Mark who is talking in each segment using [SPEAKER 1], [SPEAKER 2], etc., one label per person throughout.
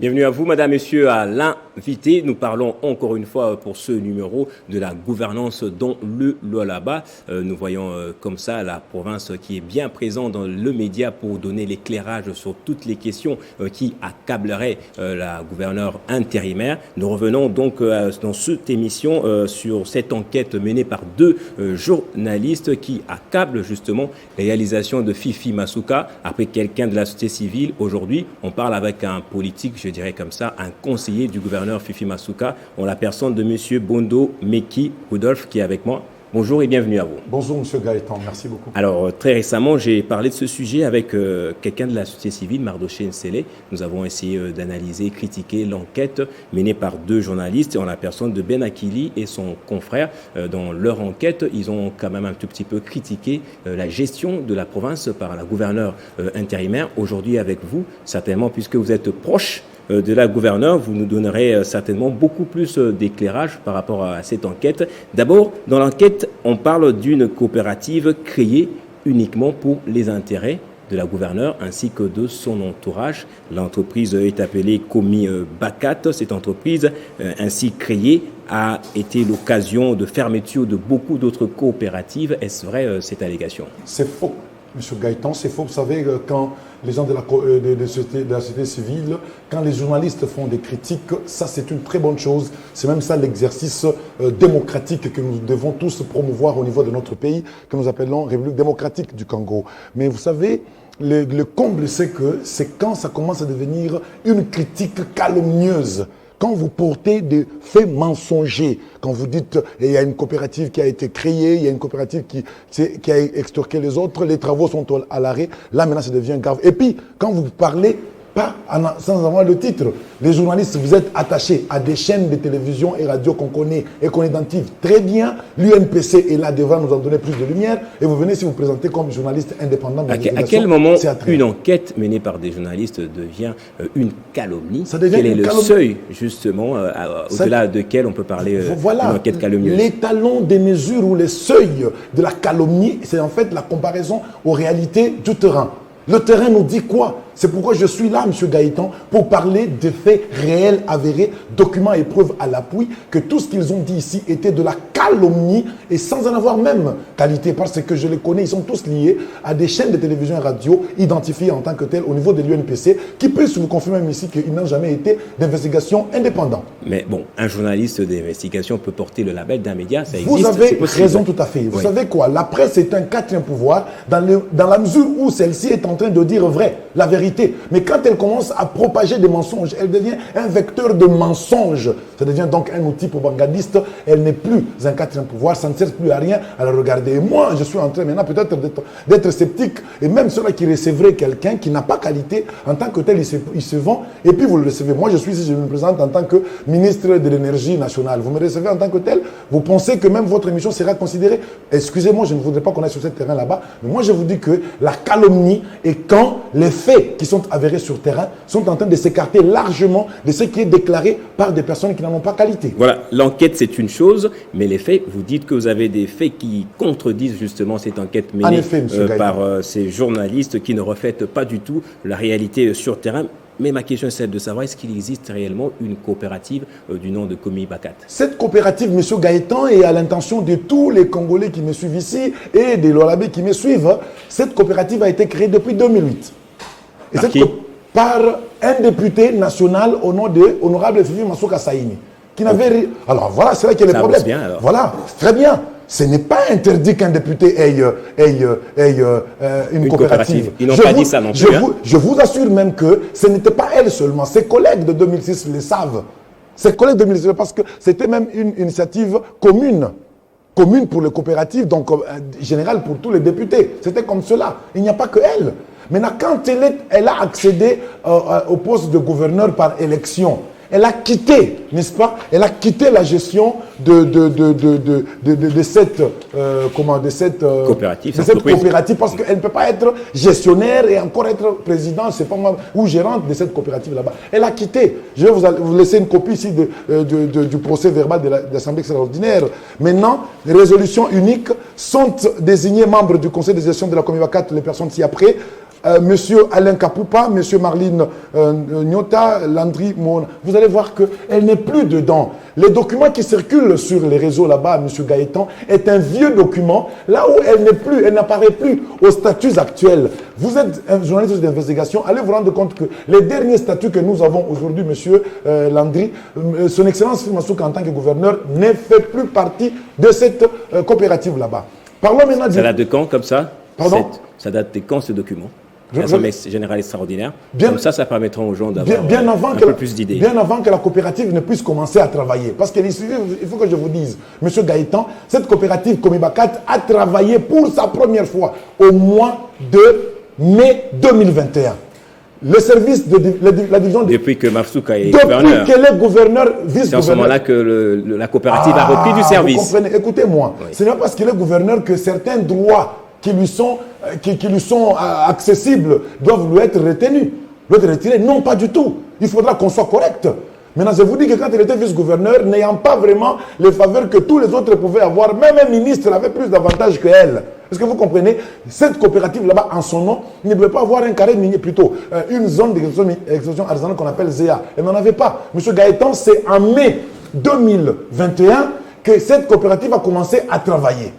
[SPEAKER 1] Bienvenue à vous, madame, monsieur, à l'invité. Nous parlons encore une fois pour ce numéro de la gouvernance dans le Lualaba. Nous voyons comme ça la province qui est bien présente dans le média pour donner l'éclairage sur toutes les questions qui accableraient la gouverneure intérimaire. Nous revenons donc dans cette émission sur cette enquête menée par deux journalistes qui accablent justement les réalisations de Fifi Masuka. Après quelqu'un de la société civile, aujourd'hui, on parle avec un politique, je dirais comme ça, un conseiller du gouverneur Fifi Masuka, en la personne de M. Bondo Meki Rudolph qui est avec moi. Bonjour et bienvenue à vous.
[SPEAKER 2] Bonjour M. Gaëtan, merci beaucoup.
[SPEAKER 1] Alors très récemment, j'ai parlé de ce sujet avec quelqu'un de la société civile, Mardoché Nsele. Nous avons essayé d'analyser, critiquer l'enquête menée par deux journalistes en la personne de Ben Akili et son confrère. Dans leur enquête, ils ont quand même un tout petit peu critiqué la gestion de la province par la gouverneure intérimaire. Aujourd'hui avec vous, certainement, puisque vous êtes proche de la gouverneure, vous nous donnerez certainement beaucoup plus d'éclairage par rapport à cette enquête. D'abord, dans l'enquête, on parle d'une coopérative créée uniquement pour les intérêts de la gouverneure ainsi que de son entourage. L'entreprise est appelée Komi Bakat. Cette entreprise, ainsi créée, a été l'occasion de fermeture de beaucoup d'autres coopératives. Est-ce vrai cette allégation?
[SPEAKER 2] C'est faux, M. Gaëtan, c'est faux. Vous savez, quand les gens de la société civile, quand les journalistes font des critiques, ça c'est une très bonne chose. C'est même ça l'exercice démocratique que nous devons tous promouvoir au niveau de notre pays, que nous appelons République démocratique du Congo. Mais vous savez, le comble, c'est que c'est quand ça commence à devenir une critique calomnieuse. Quand vous portez des faits mensongers, quand vous dites il y a une coopérative qui a été créée, il y a une coopérative qui a extorqué les autres, les travaux sont à l'arrêt, là maintenant ça devient grave. Et puis, quand vous parlez pas sans avoir le titre, les journalistes, vous êtes attachés à des chaînes de télévision et radio qu'on connaît et qu'on identifie très bien. L'UNPC est là devant nous en donner plus de lumière et vous venez si vous présentez comme journaliste indépendant.
[SPEAKER 1] À quel moment une enquête menée par des journalistes devient une calomnie? Quel est le seuil justement au-delà duquel on peut parler d'une enquête calomnieuse?
[SPEAKER 2] L'étalon des mesures ou les seuils de la calomnie, c'est en fait la comparaison aux réalités du terrain. Le terrain nous dit quoi? C'est pourquoi je suis là, M. Gaëtan, pour parler de faits réels, avérés, documents et preuves à l'appui, que tout ce qu'ils ont dit ici était de la calomnie et sans en avoir même qualité, parce que je les connais, ils sont tous liés à des chaînes de télévision et radio identifiées en tant que telles au niveau de l'UNPC, qui puissent vous confirmer même ici qu'ils n'ont jamais été d'investigation indépendante.
[SPEAKER 1] Mais bon, un journaliste d'investigation peut porter le label d'un média, ça existe.
[SPEAKER 2] Vous avez raison tout à fait. Vous savez quoi? La presse est un quatrième pouvoir dans la mesure où celle-ci est en train de dire vrai, la vérité. Mais quand elle commence à propager des mensonges, elle devient un vecteur de mensonges. Ça devient donc un outil propagandiste. Elle n'est plus un quatrième pouvoir, ça ne sert plus à rien à la regarder. Et moi, je suis en train maintenant peut-être d'être sceptique. Et même ceux-là qui recevraient quelqu'un qui n'a pas qualité, en tant que tel, il se vend. Et puis vous le recevez. Moi, je suis ici, je me présente en tant que ministre de l'énergie nationale. Vous me recevez en tant que tel. Vous pensez que même votre émission sera considérée. Excusez-moi, je ne voudrais pas qu'on aille sur ce terrain là-bas. Mais moi, je vous dis que la calomnie est quand les faits qui sont avérés sur terrain sont en train de s'écarter largement de ce qui est déclaré par des personnes qui n'en ont pas qualité.
[SPEAKER 1] Voilà, l'enquête c'est une chose, mais les faits, vous dites que vous avez des faits qui contredisent justement cette enquête menée par ces journalistes qui ne reflètent pas du tout la réalité sur terrain. Mais ma question est celle de savoir, est-ce qu'il existe réellement une coopérative du nom de Komi Bakat?
[SPEAKER 2] Cette coopérative, M. Gaëtan, est à l'intention de tous les Congolais qui me suivent ici et des Lualabais qui me suivent. Cette coopérative a été créée depuis 2008. Et par un député national au nom de Honorable Fifi Masuka Saini, qui n'avait... Alors voilà, c'est là qu'il y a les problèmes.
[SPEAKER 1] Bien,
[SPEAKER 2] voilà, très bien. Ce n'est pas interdit qu'un député ait une coopérative.
[SPEAKER 1] Ils n'ont pas dit ça non plus.
[SPEAKER 2] Je vous assure même que ce n'était pas elle seulement. Ses collègues de 2006 le savent. Ses collègues de 2006, parce que c'était même une initiative commune pour les coopératives, donc générale pour tous les députés. C'était comme cela. Il n'y a pas que elle. Maintenant, quand elle a accédé au poste de gouverneur par élection, elle a quitté, n'est-ce pas? Elle a quitté la gestion de cette coopérative parce qu'elle ne peut pas être gestionnaire et encore être président, c'est pas moi, ou gérante de cette coopérative là-bas. Elle a quitté. Je vais vous laisser une copie ici du procès verbal de l'Assemblée extraordinaire. Maintenant, les résolutions uniques sont désignées membres du conseil de gestion de la Komi Bakat, les personnes ci-après, Monsieur Alain Kapoupa, Monsieur Marlene Nyota, Landry Mona, vous allez voir qu'elle n'est plus dedans. Les documents qui circulent sur les réseaux là-bas, Monsieur Gaëtan, est un vieux document, là où elle n'est plus, elle n'apparaît plus aux statuts actuels. Vous êtes un journaliste d'investigation, allez vous rendre compte que les derniers statuts que nous avons aujourd'hui, Monsieur Landry, son Excellence Massouk en tant que gouverneur, ne fait plus partie de cette coopérative là-bas. Parlons maintenant
[SPEAKER 1] Ça date de quand, comme ça?
[SPEAKER 2] Pardon?
[SPEAKER 1] Ça date de quand, ce document? L'Assemblée générale extraordinaire. Comme ça permettra aux gens d'avoir un peu plus d'idées.
[SPEAKER 2] Bien avant que la coopérative ne puisse commencer à travailler. Parce qu'il faut que je vous dise, Monsieur Gaëtan, cette coopérative Comibacat a travaillé pour sa première fois au mois de mai 2021. Le service de la division...
[SPEAKER 1] Depuis que Marsouka est gouverneur.
[SPEAKER 2] Depuis qu'elle est gouverneur, vice-gouverneur.
[SPEAKER 1] C'est en ce moment-là que la coopérative a repris du service.
[SPEAKER 2] Vous comprenez? Écoutez-moi, oui. Ce n'est pas parce qu'il est gouverneur que certains droits qui lui sont accessibles doivent lui être retenus, doivent être retirés. Non, pas du tout. Il faudra qu'on soit correct. Maintenant, je vous dis que quand il était vice-gouverneur, n'ayant pas vraiment les faveurs que tous les autres pouvaient avoir, même un ministre avait plus d'avantages qu'elle. Est-ce que vous comprenez? Cette coopérative là-bas, en son nom, ne devait pas avoir un carré minier, plutôt une zone d'exploitation artisanale qu'on appelle ZEA. Elle n'en avait pas. Monsieur Gaëtan, c'est en mai 2021 que cette coopérative a commencé à travailler.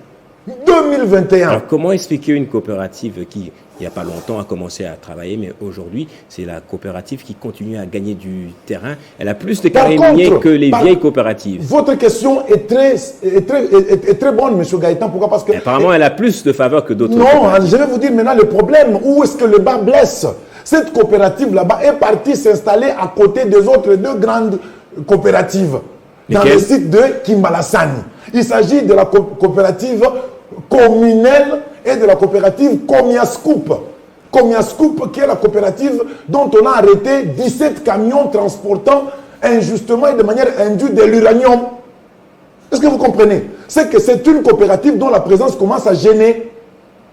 [SPEAKER 2] 2021.
[SPEAKER 1] Alors, comment expliquer une coopérative qui, il n'y a pas longtemps, a commencé à travailler, mais aujourd'hui, c'est la coopérative qui continue à gagner du terrain. Elle a plus de carrés miniers que les vieilles coopératives.
[SPEAKER 2] Votre question est très bonne, Monsieur Gaëtan. Pourquoi? Parce que...
[SPEAKER 1] Apparemment, elle a plus de faveur que d'autres.
[SPEAKER 2] Non, je vais vous dire maintenant le problème. Où est-ce que le bas blesse? Cette coopérative là-bas est partie s'installer à côté des autres deux grandes coopératives. Dans le site de Kimbalassani. Il s'agit de la coopérative communelle et de la coopérative Komiascoop. Komiascoop, qui est la coopérative dont on a arrêté 17 camions transportant injustement et de manière indue de l'uranium. Est-ce que vous comprenez? C'est que c'est une coopérative dont la présence commence à gêner.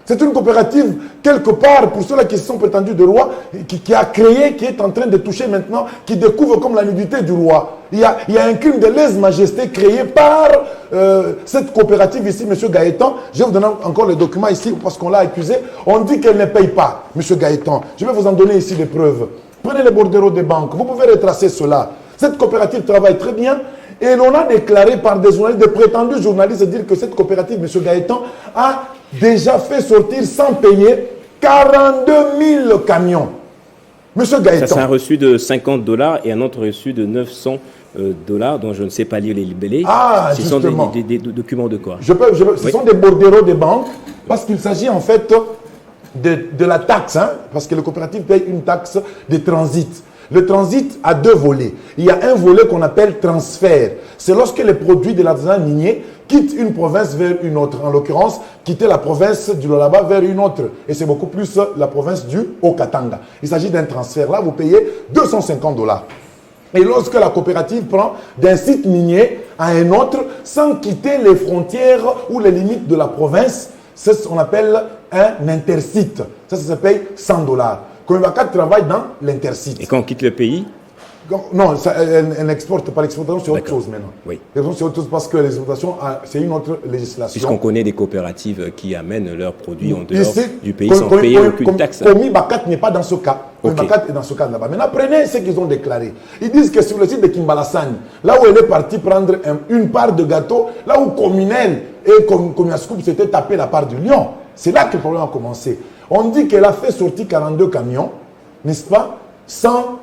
[SPEAKER 2] C'est une coopérative, quelque part, pour ceux-là qui se sont prétendus de roi, qui a créé, qui est en train de toucher maintenant, qui découvre comme la nudité du roi. Il y a un crime de lèse-majesté créé par cette coopérative ici, M. Gaëtan. Je vais vous donner encore les documents ici, parce qu'on l'a accusé. On dit qu'elle ne paye pas, M. Gaëtan. Je vais vous en donner ici des preuves. Prenez les bordereaux des banques. Vous pouvez retracer cela. Cette coopérative travaille très bien. Et l'on a déclaré par des journalistes, des prétendus journalistes, dire que cette coopérative, M. Gaëtan, a déjà fait sortir sans payer 42 000 camions. M. Gaëtan. Ça,
[SPEAKER 1] c'est un reçu de $50 et un autre reçu de $900, dont je ne sais pas lire les libellés.
[SPEAKER 2] Ah,
[SPEAKER 1] ce sont des documents de quoi?
[SPEAKER 2] Ce sont des bordereaux des banques, parce qu'il s'agit en fait de la taxe, hein, parce que les coopératives payent une taxe de transit. Le transit a deux volets. Il y a un volet qu'on appelle transfert. C'est lorsque les produits de l'artisanat minier quittent une province vers une autre. En l'occurrence, quitter la province du Lualaba vers une autre. Et c'est beaucoup plus la province du Haut-Katanga. Il s'agit d'un transfert. Là, vous payez $250. Et lorsque la coopérative prend d'un site minier à un autre, sans quitter les frontières ou les limites de la province, c'est ce qu'on appelle un intersite. Ça paye $100. Comibacat travaille dans l'intersite.
[SPEAKER 1] Et quand on quitte le pays?
[SPEAKER 2] Non, elle n'exporte pas. L'exportation, c'est autre chose maintenant.
[SPEAKER 1] Oui.
[SPEAKER 2] L'exportation, c'est autre chose parce que l'exportation, c'est une autre législation.
[SPEAKER 1] Puisqu'on connaît des coopératives qui amènent leurs produits en dehors du pays sans payer aucune taxe.
[SPEAKER 2] Comibacat n'est pas dans ce cas. Comibacat est dans ce cas là-bas. Maintenant, prenez ce qu'ils ont déclaré. Ils disent que sur le site de Kimbalassani, là où elle est partie prendre une part de gâteau, là où Communel et Komiascoop s'étaient tapé la part du lion, c'est là que le problème a commencé. On dit qu'elle a fait sortir 42 camions, n'est-ce pas, sans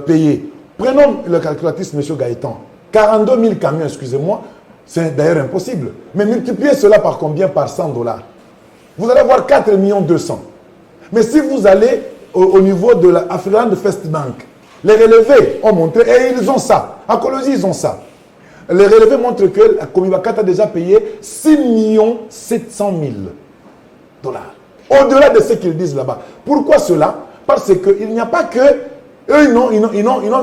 [SPEAKER 2] payer. Prenons le calculatrice, M. Gaëtan. 42 000 camions, excusez-moi, c'est d'ailleurs impossible. Mais multipliez cela par combien? Par $100. Vous allez avoir 4 200 000. Mais si vous allez au niveau de la Afriland First Bank, les relevés ont montré, et ils ont ça. À Colosie, ils ont ça. Les relevés montrent que la Comibacat a déjà payé 6 700 000 $. Au-delà de ce qu'ils disent là-bas. Pourquoi cela? Parce qu'il n'y a pas que... Eux,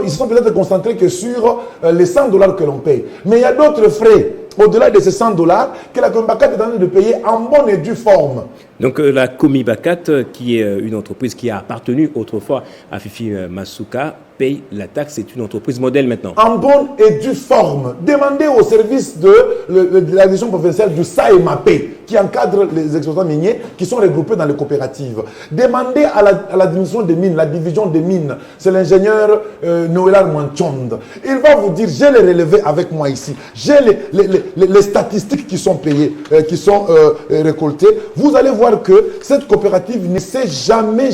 [SPEAKER 2] ils se sont peut-être concentrés que sur les $100 que l'on paye. Mais il y a d'autres frais, au-delà de ces $100, que la Comibacat est en train de payer en bonne et due forme.
[SPEAKER 1] Donc la Comibacat, qui est une entreprise qui a appartenu autrefois à Fifi Massouk, paye la taxe. C'est une entreprise modèle maintenant.
[SPEAKER 2] En bonne et due forme. Demandez au service de la direction provinciale du SAEMAP, qui encadre les exploitants miniers qui sont regroupés dans les coopératives. Demandez à la division des mines, c'est l'ingénieur Noël Manchonde. Il va vous dire, j'ai les relevés avec moi ici, j'ai les statistiques qui sont payées, qui sont récoltées. Vous allez voir que cette coopérative ne s'est jamais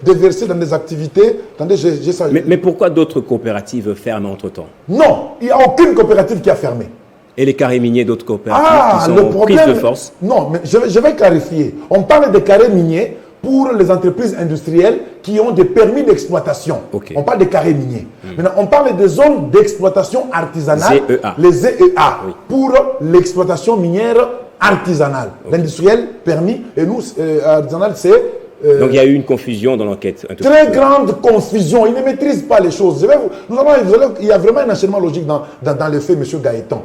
[SPEAKER 2] de verser dans des activités. Attendez, j'ai ça.
[SPEAKER 1] Mais pourquoi d'autres coopératives ferment entre-temps?
[SPEAKER 2] Non, il n'y a aucune coopérative qui a fermé.
[SPEAKER 1] Et les carrés miniers d'autres coopératives qui sont prises de force?
[SPEAKER 2] Non, mais je vais clarifier. On parle des carrés miniers pour les entreprises industrielles qui ont des permis d'exploitation.
[SPEAKER 1] Okay.
[SPEAKER 2] On parle des carrés miniers. Maintenant, on parle des zones d'exploitation artisanale,
[SPEAKER 1] ZEA.
[SPEAKER 2] les ZEA, oui, pour l'exploitation minière artisanale. Okay. L'industriel, permis, et nous, artisanal, c'est...
[SPEAKER 1] Donc il y a eu une confusion dans l'enquête.
[SPEAKER 2] Très grande confusion. Ils ne maîtrisent pas les choses. Il y a vraiment un enchaînement logique dans les faits, M. Gaëtan.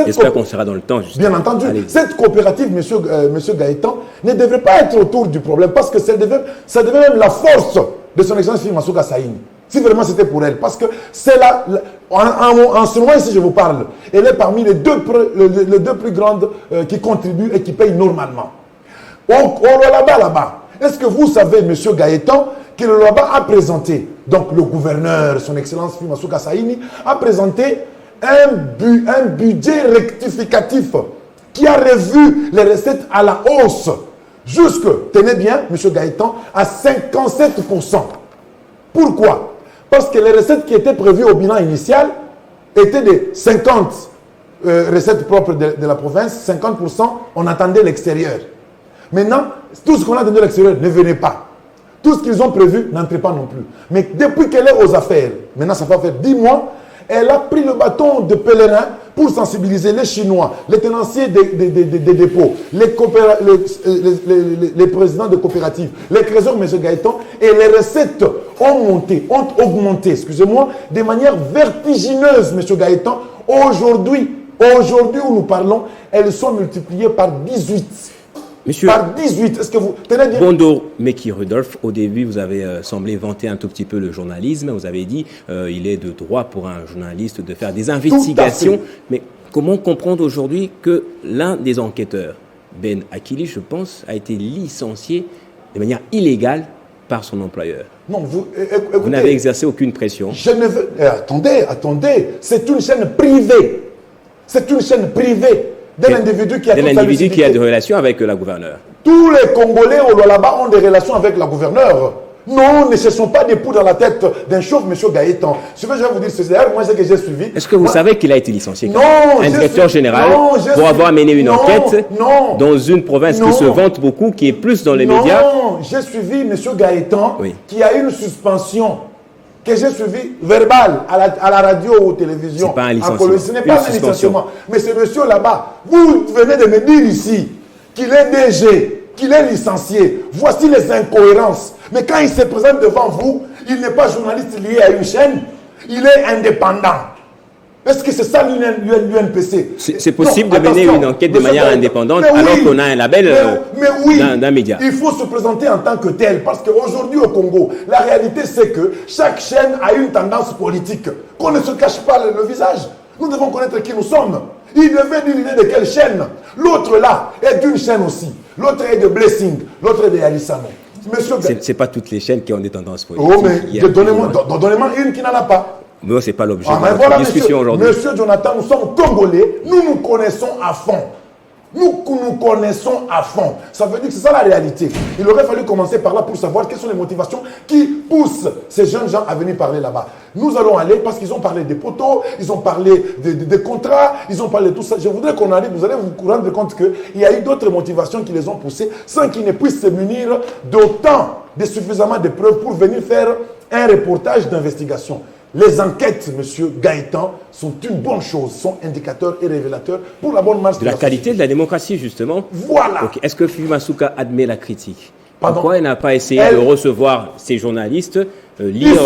[SPEAKER 1] J'espère qu'on sera dans le temps. Justement.
[SPEAKER 2] Bien entendu. Cette coopérative, M. Gaëtan, ne devrait pas être autour du problème parce que ça devait même la force de son excellence Masuka Saïni. Si vraiment c'était pour elle. Parce que c'est là, en ce moment ici je vous parle, elle est parmi les deux plus grandes qui contribuent et qui payent normalement. Là-bas. Est-ce que vous savez, M. Gaëtan, que le Laba a présenté, donc le gouverneur, son excellence Masuka Saïni, a présenté un budget rectificatif qui a revu les recettes à la hausse, jusque, tenez bien, M. Gaëtan, à 57%. Pourquoi? Parce que les recettes qui étaient prévues au bilan initial étaient de 50 recettes propres de la province, 50%, on attendait l'extérieur. Maintenant, tout ce qu'on a donné à l'extérieur ne venait pas. Tout ce qu'ils ont prévu n'entrait pas non plus. Mais depuis qu'elle est aux affaires, maintenant ça va faire 10 mois, elle a pris le bâton de pèlerin pour sensibiliser les Chinois, les tenanciers des dépôts, les présidents de coopératives, les trésors, M. Gaëtan, et les recettes ont augmenté, excusez-moi, de manière vertigineuse, M. Gaëtan. Aujourd'hui où nous parlons, elles sont multipliées par 18.
[SPEAKER 1] Monsieur,
[SPEAKER 2] par 18, est-ce que vous tenez bien?
[SPEAKER 1] Bondo Meki Rudolph, au début, vous avez semblé vanter un tout petit peu le journalisme. Vous avez dit il est de droit pour un journaliste de faire des investigations. Mais comment comprendre aujourd'hui que l'un des enquêteurs, Ben Akili, je pense, a été licencié de manière illégale par son employeur?
[SPEAKER 2] Non,
[SPEAKER 1] vous n'avez exercé aucune pression.
[SPEAKER 2] Je ne veux... Attendez, c'est une chaîne privée. C'est une chaîne privée. D'un individu qui a
[SPEAKER 1] des relations avec la gouverneure.
[SPEAKER 2] Tous les Congolais au Lualaba ont des relations avec la gouverneure. Non, ne cherchons pas des poux dans la tête d'un chauve, M. Gaëtan. Ce que je vais vous dire, c'est moi, ce que j'ai suivi.
[SPEAKER 1] Est-ce que vous savez qu'il a été licencié?
[SPEAKER 2] Non,
[SPEAKER 1] un directeur général pour avoir mené une enquête dans une province qui se vante beaucoup, qui est plus dans les médias.
[SPEAKER 2] Non, j'ai suivi M. Gaëtan qui a une suspension. Que j'ai suivi verbal à la radio ou télévision.
[SPEAKER 1] C'est pas un licenciement.
[SPEAKER 2] Ce n'est pas un licenciement. Mais ce monsieur là-bas, vous venez de me dire ici qu'il est DG, qu'il est licencié. Voici les incohérences. Mais quand il se présente devant vous, il n'est pas journaliste lié à une chaîne. Il est indépendant. Est-ce que c'est ça l'UNPC?
[SPEAKER 1] C'est possible de mener une enquête de manière indépendante alors qu'on a un label d'un média.
[SPEAKER 2] Il faut se présenter en tant que tel parce qu'aujourd'hui au Congo, la réalité c'est que chaque chaîne a une tendance politique. Qu'on ne se cache pas le visage. Nous devons connaître qui nous sommes. Il devait dire l'idée de quelle chaîne. L'autre là est d'une chaîne aussi. L'autre est de Blessing. L'autre est de Yalisano.
[SPEAKER 1] C'est pas toutes les chaînes qui ont des tendances politiques.
[SPEAKER 2] Oh mais donnez-moi une qui n'en a pas.
[SPEAKER 1] Mais ce n'est pas l'objet de notre discussion aujourd'hui.
[SPEAKER 2] Monsieur Jonathan, nous sommes Congolais, nous connaissons à fond. Nous connaissons à fond. Ça veut dire que c'est ça la réalité. Il aurait fallu commencer par là pour savoir quelles sont les motivations qui poussent ces jeunes gens à venir parler là-bas. Nous allons aller parce qu'ils ont parlé des poteaux, ils ont parlé des contrats, ils ont parlé de tout ça. Je voudrais qu'on arrive, vous allez vous rendre compte qu'il y a eu d'autres motivations qui les ont poussés sans qu'ils ne puissent se munir d'autant de suffisamment de preuves pour venir faire un reportage d'investigation. Les enquêtes, M. Gaëtan, sont une bonne chose, sont indicateurs et révélateurs pour la bonne marche
[SPEAKER 1] de la qualité de la démocratie, justement.
[SPEAKER 2] Voilà.
[SPEAKER 1] Okay. Est-ce que Masuka admet la critique?
[SPEAKER 2] Pardon?
[SPEAKER 1] Pourquoi elle n'a pas essayé de recevoir ces journalistes, lire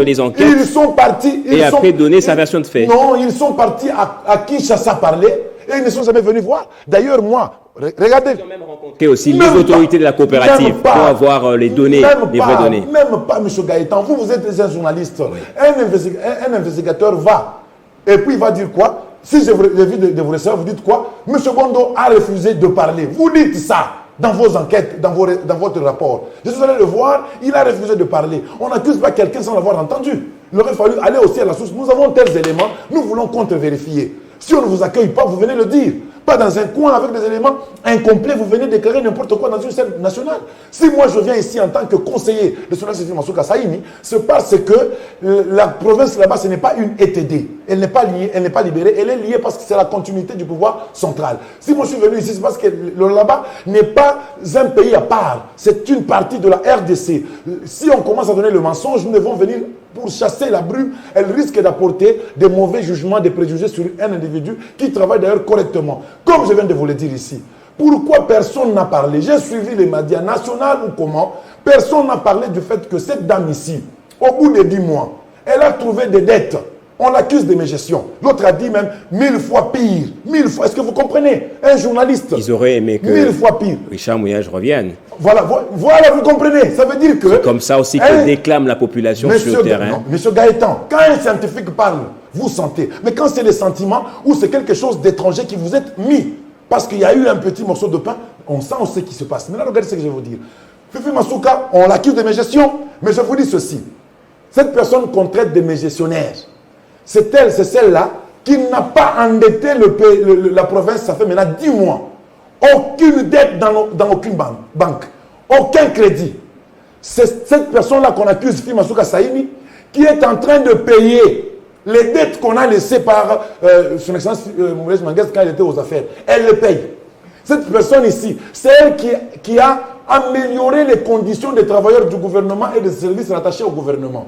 [SPEAKER 1] les enquêtes
[SPEAKER 2] ils sont partis,
[SPEAKER 1] après donner sa version de fait?
[SPEAKER 2] Non, ils sont partis à Kinshasa parler et ils ne sont jamais venus voir. D'ailleurs, moi, regardez.
[SPEAKER 1] Ils ont même rencontré aussi les autorités de la coopérative pour avoir les données, les vraies données.
[SPEAKER 2] Même pas, M. Gaëtan. Vous êtes un journaliste. Oui. Un investigateur va. Et puis il va dire quoi? si je vis de vos restaurants, vous dites quoi? M. Bondo a refusé de parler. Vous dites ça dans vos enquêtes, dans votre rapport. Je suis allé le voir, il a refusé de parler. On n'accuse pas quelqu'un sans l'avoir entendu. Il aurait fallu aller aussi à la source. Nous avons tels éléments, nous voulons contre-vérifier. Si on ne vous accueille pas, vous venez le dire. Pas dans un coin avec des éléments incomplets, vous venez déclarer n'importe quoi dans une scène nationale. Si moi je viens ici en tant que conseiller de son Sylvie Massouka Saïni, c'est parce que la province là-bas, ce n'est pas une ETD. Elle n'est pas liée, elle n'est pas libérée, elle est liée parce que c'est la continuité du pouvoir central. Si moi je suis venu ici, c'est parce que le là-bas n'est pas un pays à part. C'est une partie de la RDC. Si on commence à donner le mensonge, nous devons venir pour chasser la brume. Elle risque d'apporter des mauvais jugements, des préjugés sur un individu qui travaille d'ailleurs correctement. Comme je viens de vous le dire ici, pourquoi personne n'a parlé? J'ai suivi les médias nationaux ou comment? Personne n'a parlé du fait que cette dame ici, au bout de 10 mois, elle a trouvé des dettes. On l'accuse de mégestion. L'autre a dit même 1000 fois pire. 1000 fois. Est-ce que vous comprenez? Un journaliste.
[SPEAKER 1] Ils auraient aimé que
[SPEAKER 2] 1000 fois pire.
[SPEAKER 1] Richard Mouyage revienne.
[SPEAKER 2] Voilà, vous comprenez. Ça veut dire que...
[SPEAKER 1] C'est comme ça aussi que déclame la population sur le terrain.
[SPEAKER 2] Non, Monsieur Gaëtan, quand un scientifique parle, vous sentez. Mais quand c'est des sentiments ou c'est quelque chose d'étranger qui vous est mis, parce qu'il y a eu un petit morceau de pain, on sait ce qui se passe. Maintenant, regardez ce que je vais vous dire. Fifi Massouka, on l'accuse de mégestion, mais je vous dis ceci. Cette personne qu'on traite de mégestionnaire, c'est celle-là qui n'a pas endetté la province, ça fait maintenant 10 mois. Aucune dette dans aucune banque. Aucun crédit. C'est cette personne-là qu'on accuse, Fifi Massouka Saïni, qui est en train de payer les dettes qu'on a laissées par son excellence Maurice Manguès quand il était aux affaires. Elle les paye. Cette personne ici, c'est elle qui a amélioré les conditions des travailleurs du gouvernement et des services rattachés au gouvernement.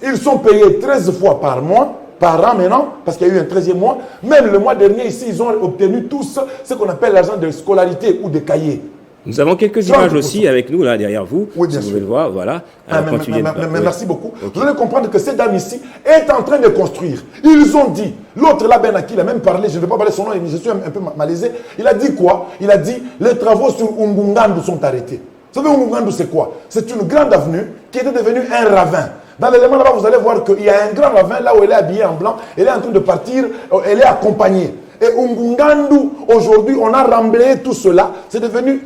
[SPEAKER 2] Ils sont payés 13 fois par mois, par an maintenant, parce qu'il y a eu un 13e mois. Même le mois dernier, ici, ils ont obtenu tous ce qu'on appelle l'argent de scolarité ou de cahiers.
[SPEAKER 1] Nous avons quelques images aussi avec nous, là, derrière vous.
[SPEAKER 2] Oui, bien
[SPEAKER 1] si
[SPEAKER 2] sûr.
[SPEAKER 1] vous voulez le voir, voilà.
[SPEAKER 2] Merci beaucoup. Okay. Vous allez comprendre que cette dame ici est en train de construire. Ils ont dit, l'autre là, Benaki, il a même parlé, je ne vais pas parler son nom, je suis un peu malaisé. Il a dit quoi? Il a dit, les travaux sur Ungungandu sont arrêtés. Vous savez, Ungungandu, c'est quoi? C'est une grande avenue qui était devenue un ravin. Dans l'élément là-bas, vous allez voir qu'il y a un grand ravin là où elle est habillée en blanc. Elle est en train de partir, elle est accompagnée. Et Ungungandu, aujourd'hui, on a remblayé tout cela. C'est devenu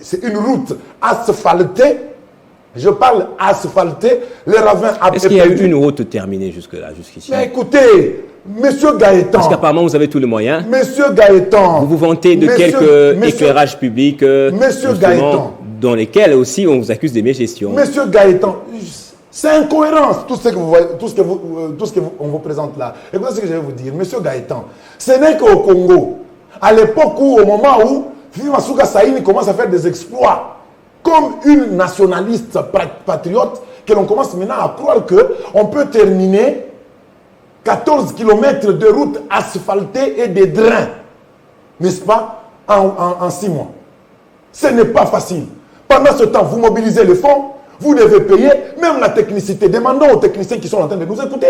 [SPEAKER 2] c'est une route asphaltée. Je parle asphaltée. Les ravins...
[SPEAKER 1] Est-ce qu'il y a eu une route terminée jusque-là, jusqu'ici?
[SPEAKER 2] Mais écoutez, Monsieur Gaëtan...
[SPEAKER 1] Parce qu'apparemment, vous avez tous les moyens.
[SPEAKER 2] Monsieur Gaëtan...
[SPEAKER 1] Vous vous vantez de quelques éclairages publics...
[SPEAKER 2] Monsieur Gaëtan...
[SPEAKER 1] dans lesquels aussi on vous accuse des mégestions.
[SPEAKER 2] Monsieur Gaëtan, c'est incohérence tout ce que vous voyez, tout ce qu'on vous présente là. Écoutez ce que je vais vous dire, Monsieur Gaëtan. Ce n'est qu'au Congo, à l'époque où, au moment où Fifi Massouka Saïni commence à faire des exploits comme une nationaliste patriote, que l'on commence maintenant à croire qu'on peut terminer 14 km de route asphaltée et des drains, n'est-ce pas, en 6 mois. Ce n'est pas facile. Pendant ce temps, vous mobilisez les fonds, vous devez payer, même la technicité. Demandons aux techniciens qui sont en train de nous écouter.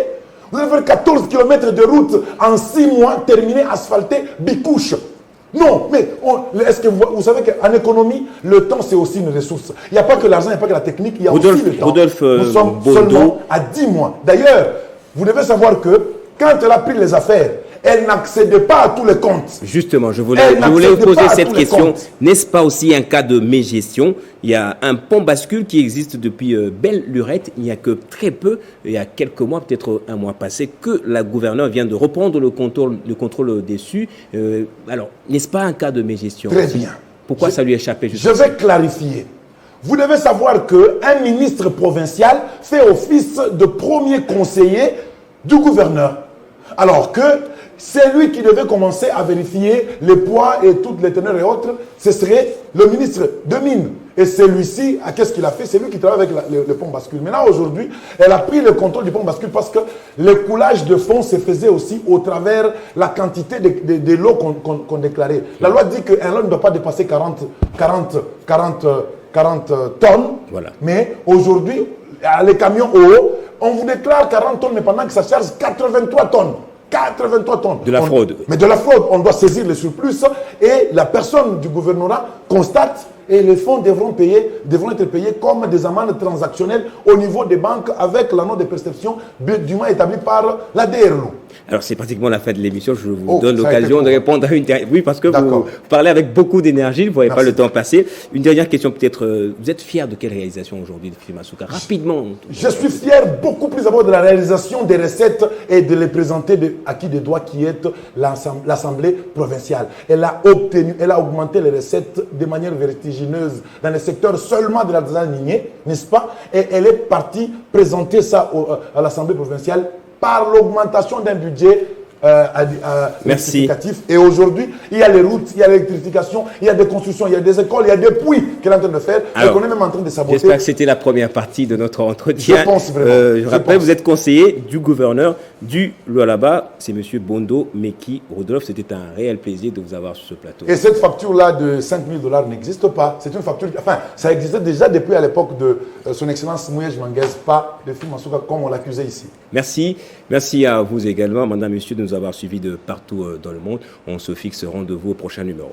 [SPEAKER 2] Vous allez faire 14 km de route en 6 mois, terminé, asphalté, bicouche. Non, mais est-ce que vous savez qu'en économie, le temps, c'est aussi une ressource. Il n'y a pas que l'argent, il n'y a pas que la technique, il y a aussi le temps. Nous sommes seulement à 10 mois. D'ailleurs, vous devez savoir que quand elle a pris les affaires, elle n'accédait pas à tous les comptes.
[SPEAKER 1] Justement, je voulais vous poser cette question. N'est-ce pas aussi un cas de mégestion? Il y a un pont bascule qui existe depuis belle lurette. Il n'y a que très peu, il y a quelques mois, peut-être un mois passé, que la gouverneure vient de reprendre le contrôle dessus. Alors, n'est-ce pas un cas de mégestion?
[SPEAKER 2] Très bien.
[SPEAKER 1] Pourquoi ça lui échappait?
[SPEAKER 2] Je vais clarifier. Vous devez savoir qu'un ministre provincial fait office de premier conseiller du gouverneur. Alors que c'est lui qui devait commencer à vérifier les poids et toutes les teneurs et autres. Ce serait le ministre de Mines. Et celui-ci, qu'est-ce qu'il a fait? C'est lui qui travaille avec le pont bascule. Maintenant, aujourd'hui, elle a pris le contrôle du pont bascule parce que le coulage de fonds se faisait aussi au travers la quantité de l'eau qu'on déclarait. La loi dit qu'un lot ne doit pas dépasser 40 tonnes. Voilà. Mais aujourd'hui, les camions eau, on vous déclare 40 tonnes, mais pendant que ça charge 83 tonnes. 83 tonnes.
[SPEAKER 1] De la fraude.
[SPEAKER 2] Mais de la fraude, on doit saisir le surplus et la personne du gouvernorat constate et les fonds devront être payés comme des amendes transactionnelles au niveau des banques avec la note de perception dûment établie par la DRLO.
[SPEAKER 1] Alors, c'est pratiquement la fin de l'émission. Je vous donne
[SPEAKER 2] ça a été
[SPEAKER 1] l'occasion de
[SPEAKER 2] court.
[SPEAKER 1] répondre à une dernière. Oui, parce que vous
[SPEAKER 2] D'accord.
[SPEAKER 1] parlez avec beaucoup d'énergie, vous ne voyez pas
[SPEAKER 2] Merci.
[SPEAKER 1] le temps passer. Une dernière question, peut-être. Vous êtes fier de quelle réalisation aujourd'hui de Fifi Masuka? Rapidement.
[SPEAKER 2] Je suis fier beaucoup plus d'abord de la réalisation des recettes et de les présenter à qui de droit qui est l'Assemblée provinciale. Elle a augmenté les recettes de manière vertigineuse dans le secteur seulement de l'artisanat minier, n'est-ce pas? Et elle est partie présenter ça à l'Assemblée provinciale par l'augmentation d'un budget
[SPEAKER 1] Merci.
[SPEAKER 2] Et aujourd'hui, il y a les routes, il y a l'électrification, il y a des constructions, il y a des écoles, il y a des puits qu'elle est en train de faire.
[SPEAKER 1] Alors,
[SPEAKER 2] et qu'on est même en train de saboter.
[SPEAKER 1] J'espère que c'était la première partie de notre entretien.
[SPEAKER 2] Je pense vraiment.
[SPEAKER 1] Je rappelle, vous êtes conseiller du gouverneur du Lualaba. C'est M. Bondo Meki Rodolphe. C'était un réel plaisir de vous avoir sur ce plateau.
[SPEAKER 2] Et cette facture-là de 5 000 $ n'existe pas. C'est une facture, enfin, ça existait déjà depuis à l'époque de son Excellence Mouyej Manguez, pas de Fifi Masuka comme on l'accusait ici.
[SPEAKER 1] Merci. Merci à vous également, madame, monsieur, de nous avoir suivis de partout dans le monde. On se fixe rendez-vous au prochain numéro.